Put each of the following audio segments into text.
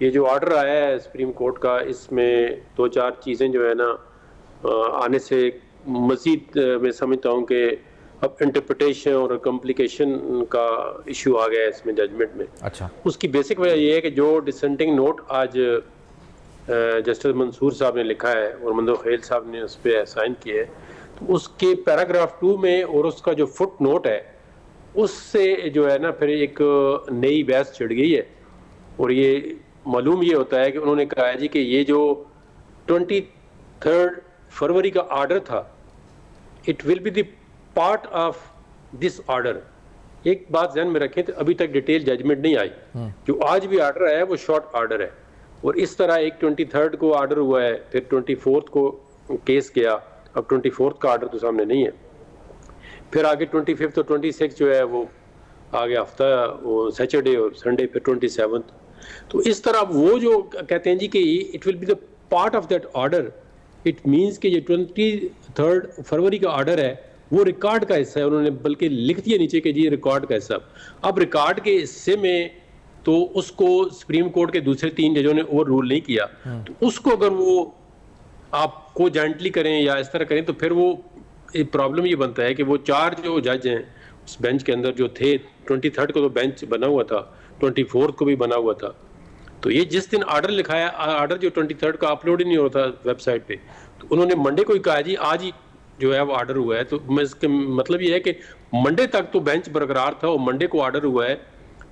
یہ جو آرڈر آیا ہے سپریم کورٹ کا، اس میں دو چار چیزیں جو ہے نا آنے سے مزید میں سمجھتا ہوں کہ اب انٹرپریٹیشن اور کمپلیکیشن کا ایشو آ گیا ہے اس میں ججمنٹ میں. اچھا. اس کی بیسک وجہ یہ ہے کہ جو ڈسنٹنگ نوٹ آج جسٹس منصور صاحب نے لکھا ہے اور مندو خیل صاحب نے اس پہ سائن کیے ہے، تو اس کے پیراگراف 2 میں اور اس کا جو فٹ نوٹ ہے اس سے جو ہے نا پھر ایک نئی بحث چھڑ گئی ہے. اور یہ معلوم یہ ہوتا ہے کہ انہوں نے کہا ہے جی کہ یہ جو 23 فروری کا آرڈر تھا، it will be the part of this order. ایک بات ذہن میں رکھیں تو ابھی تک ڈیٹیل ججمنٹ نہیں آئی. جو آج بھی آرڈر آیا ہے وہ شارٹ آرڈر ہے، اور اس طرح ایک 23 کو آرڈر ہوا ہے، پھر 24 کو کیس گیا. اب 24 کا آرڈر تو سامنے نہیں ہے، پھر آگے 25 اور 26 جو ہے وہ آگے ہفتہ وہ سیچرڈے اور سنڈے، پھر 27. تو اس طرح وہ جو کہتے ہیں جی کہ it will be the part of that order, it means کہ یہ 23 فروری کا آرڈر ہے وہ ریکارڈ کا حصہ ہے. انہوں نے بلکہ لکھ دیا نیچے کہ جی ریکارڈ کا حصہ. اب ریکارڈ کے حصے میں تو اس کو سپریم کورٹ کے دوسرے 3 ججوں نے اوور رول نہیں کیا، تو اس کو اگر وہ آپ کو جائنٹلی کریں یا اس طرح کریں تو پھر وہ پرابلم یہ بنتا ہے کہ وہ 4 جو جج ہیں اس بینچ کے اندر جو تھے، 23 کو تو بینچ بنا ہوا تھا، 24 کو بھی بنا ہوا تھا. تو یہ جس دن آرڈر لکھایا، آرڈر جو 23 کا اپلوڈ ہی نہیں ہوتا ویب سائٹ پہ، تو انہوں نے منڈے کو ہی کہا جی آج ہی جو ہے وہ آرڈر ہوا ہے. تو اس کا مطلب یہ ہے کہ منڈے تک تو بینچ برقرار تھا، اور منڈے کو آرڈر ہوا ہے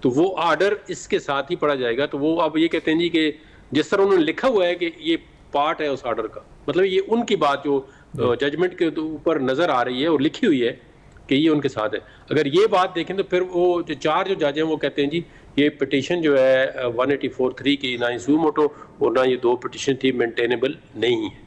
تو وہ آرڈر اس کے ساتھ ہی پڑھا جائے گا. تو وہ اب یہ کہتے ہیں جی کہ جس طرح انہوں نے لکھا ہوا ہے کہ یہ پارٹ ہے اس آرڈر کا، مطلب یہ ان کی بات جو ججمنٹ کے اوپر نظر آ رہی ہے اور لکھی ہوئی ہے کہ یہ ان کے ساتھ ہے. اگر یہ بات دیکھیں تو پھر وہ جو 4 جو جج ہیں وہ کہتے ہیں جی یہ پٹیشن جو ہے 184(3) کی نہ ہی سو موٹو اور نہ یہ 2 پٹیشن تھی مینٹینیبل نہیں ہے.